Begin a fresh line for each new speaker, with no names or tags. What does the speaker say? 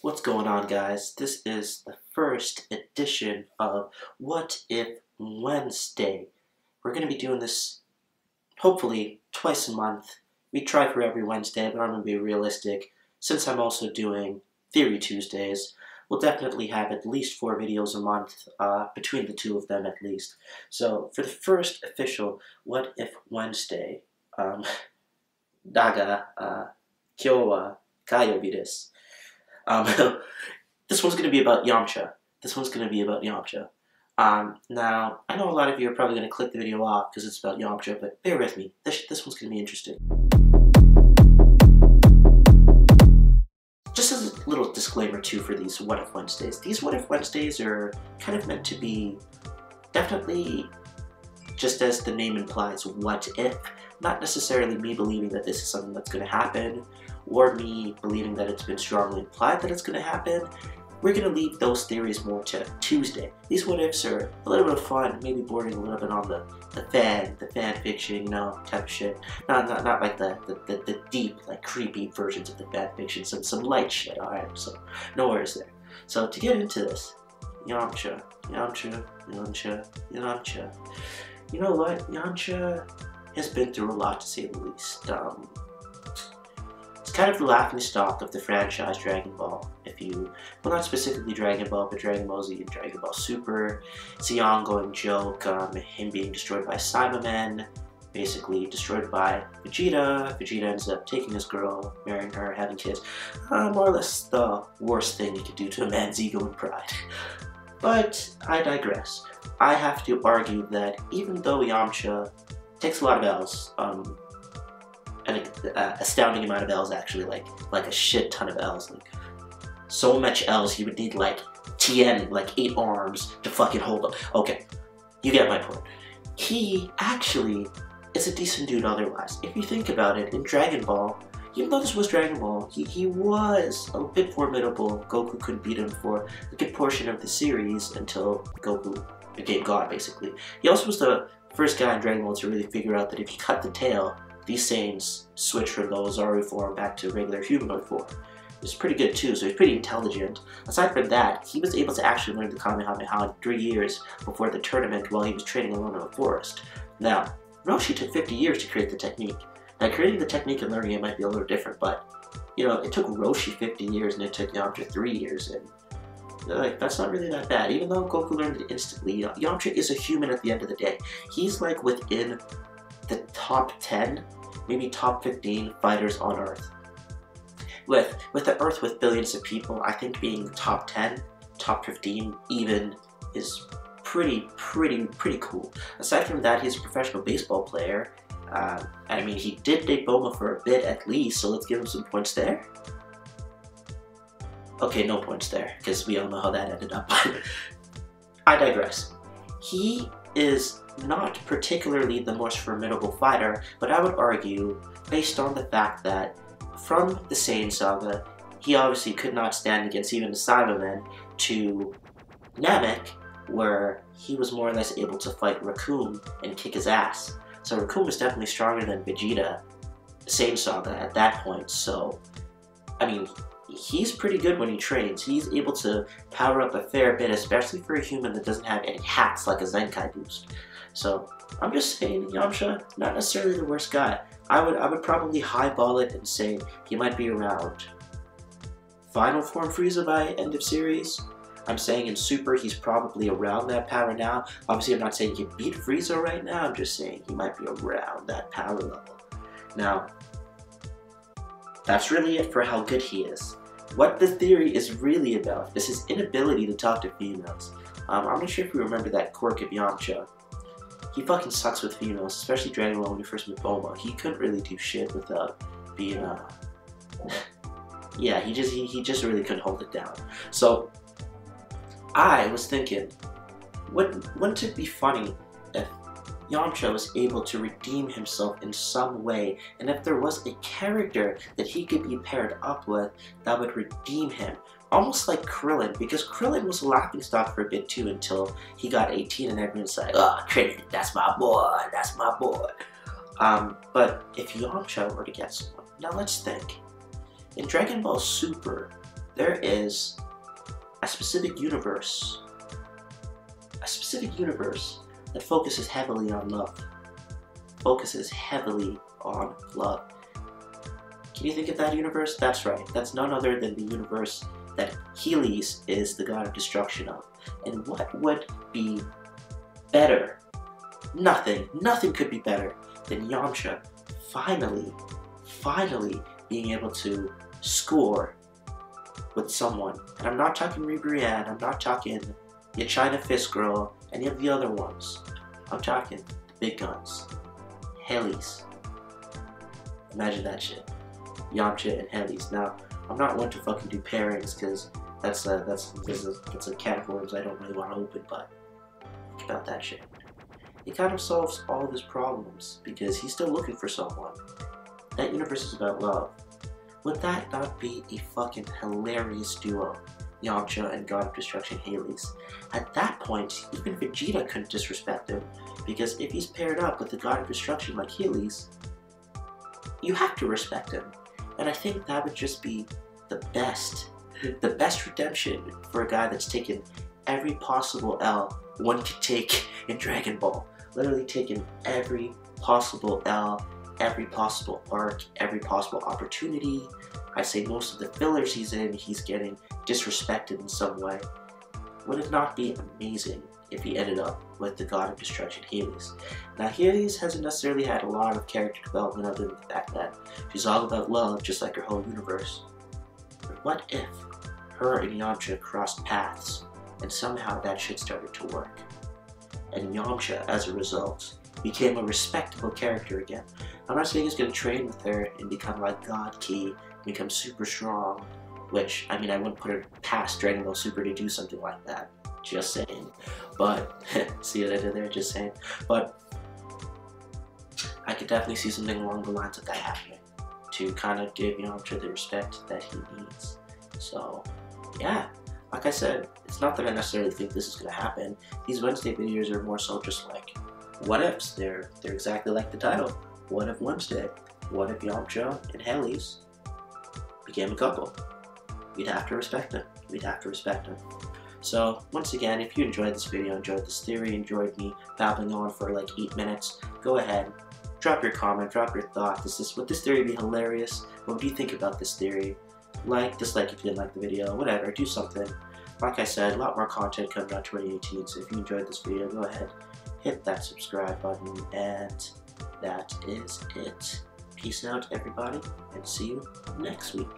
What's going on, guys? This is the first edition of What If Wednesday. We're going to be doing this, hopefully, twice a month. We try for every Wednesday, but I'm going to be realistic. Since I'm also doing Theory Tuesdays, we'll definitely have at least 4 videos a month, between the two of them at least. So, for the first official What If Wednesday, Daga, Kyo wa Kayobi desu. This one's going to be about Yamcha. Now, I know a lot of you are probably going to click the video off because it's about Yamcha, but bear with me. This one's going to be interesting. Just as a little disclaimer, too, for these What If Wednesdays. These What If Wednesdays are kind of meant to be definitely, just as the name implies, what if. Not necessarily me believing that this is something that's going to happen, or me believing that it's been strongly implied that it's going to happen. We're going to leave those theories more to Tuesday. These what ifs are a little bit of fun, maybe bordering a little bit on the fan fiction, you know, type of shit. Not like the deep, like creepy versions of the fan fiction. Some light shit, alright? So no worries there. So to get into this, Yamcha. You know what? Yamcha has been through a lot, to say the least. It's kind of the laughingstock of the franchise Dragon Ball. Well, not specifically Dragon Ball, but Dragon Ball Z and Dragon Ball Super. It's the ongoing joke, him being destroyed by Cybermen, basically destroyed by Vegeta. Vegeta ends up taking his girl, marrying her, having kids. More or less the worst thing you could do to a man's ego and pride. But I digress. I have to argue that even though Yamcha takes a lot of L's, an astounding amount of L's actually, like a shit ton of L's, like so much L's he would need like 8 arms to fucking hold them. Okay, you get my point. He actually is a decent dude otherwise. If you think about it, in Dragon Ball, even though this was Dragon Ball, he was a bit formidable. Goku couldn't beat him for a good portion of the series until Goku became God, basically. He also was the first guy in Dragon Ball to really figure out that if you cut the tail, these Saiyans switch from the Ozaru form back to regular humanoid form. It's pretty good too, so he's pretty intelligent. Aside from that, he was able to actually learn the Kamehameha in 3 years before the tournament while he was training alone in the forest. Now, Roshi took 50 years to create the technique. Now, creating the technique and learning it might be a little different, but, you know, it took Roshi 50 years and it took Yamcha 3 years, and like, that's not really that bad. Even though Goku learned it instantly, Yamcha is a human at the end of the day. He's like within the top 10, maybe top 15 fighters on Earth. With the Earth with billions of people, I think being top 10, top 15 even is pretty cool. Aside from that, he's a professional baseball player. I mean, he did date Bulma for a bit at least, so let's give him some points there. Okay, no points there, because we all know how that ended up. I digress. He is not particularly the most formidable fighter, but I would argue, based on the fact that from the Saiyan saga, he obviously could not stand against even the Cybermen, to Namek, where he was more or less able to fight Raccoon and kick his ass. So Raccoon was definitely stronger than Vegeta, the Saiyan saga at that point, so, I mean, he's pretty good when he trains. He's able to power up a fair bit, especially for a human that doesn't have any hacks like a Zenkai boost. So, I'm just saying, Yamcha, not necessarily the worst guy. I would probably highball it and say he might be around Final Form Frieza by end of series. I'm saying in Super, he's probably around that power now. Obviously, I'm not saying he can beat Frieza right now. I'm just saying he might be around that power level. Now, that's really it for how good he is. What the theory is really about is his inability to talk to females. I'm not sure if you remember that quirk of Yamcha. He fucking sucks with females, especially Dragon Ball when he first met Bulma. He couldn't really do shit without being yeah, he just really couldn't hold it down. So I was thinking, wouldn't it be funny if Yamcha was able to redeem himself in some way, and if there was a character that he could be paired up with that would redeem him? Almost like Krillin, because Krillin was a laughingstock for a bit too until he got 18 and everyone's like, oh, Krillin, that's my boy, that's my boy. But if Yamcha were to get someone, now let's think. In Dragon Ball Super, there is a specific universe that focuses heavily on love. Can you think of that universe? That's right. That's none other than the universe that Heles is the god of destruction of. And what would be better? Nothing could be better than Yamcha finally being able to score with someone. And I'm not talking Ribrianne, I'm not talking your China Fist Girl, any of the other ones. I'm talking the big guns. Heles. Imagine that shit. Yamcha and Heles. Now, I'm not one to fucking do pairings because that's a can of worms I don't really want to open, but think about that shit. It kind of solves all of his problems because he's still looking for someone. That universe is about love. Would that not be a fucking hilarious duo? Yamcha and God of Destruction Heles. At that point, even Vegeta couldn't disrespect him, because if he's paired up with the God of Destruction like Heles, you have to respect him. And I think that would just be the best redemption for a guy that's taken every possible L one could take in Dragon Ball. Literally taken every possible L, every possible arc, every possible opportunity. I say most of the fillers he's in, he's getting disrespected in some way. Would it not be amazing if he ended up with the God of Destruction, Heles? Now, Heles hasn't necessarily had a lot of character development other than the fact that she's all about love, just like her whole universe. But what if her and Yamcha crossed paths, and somehow that shit started to work? And Yamcha, as a result, became a respectable character again. I'm not saying he's going to train with her and become like God Key, become super strong, which, I mean, I wouldn't put her past Dragon Ball Super to do something like that. Just saying. But, see what I did there? Just saying. But, I could definitely see something along the lines of that happening, to kind of give Yamcha the respect that he needs. So, yeah. Like I said, it's not that I necessarily think this is going to happen. These Wednesday videos are more so just like, what ifs? They're exactly like the title. What if Wednesday? What if Yamcha and Heles became a couple? We'd have to respect them. We'd have to respect them. So, once again, if you enjoyed this video, enjoyed this theory, enjoyed me babbling on for like 8 minutes, go ahead, drop your comment, drop your thought. Would this theory be hilarious? What do you think about this theory? Like, dislike if you didn't like the video, whatever, do something. Like I said, a lot more content coming out 2018, so if you enjoyed this video, go ahead, hit that subscribe button, and that is it. Peace out, everybody, and see you next week.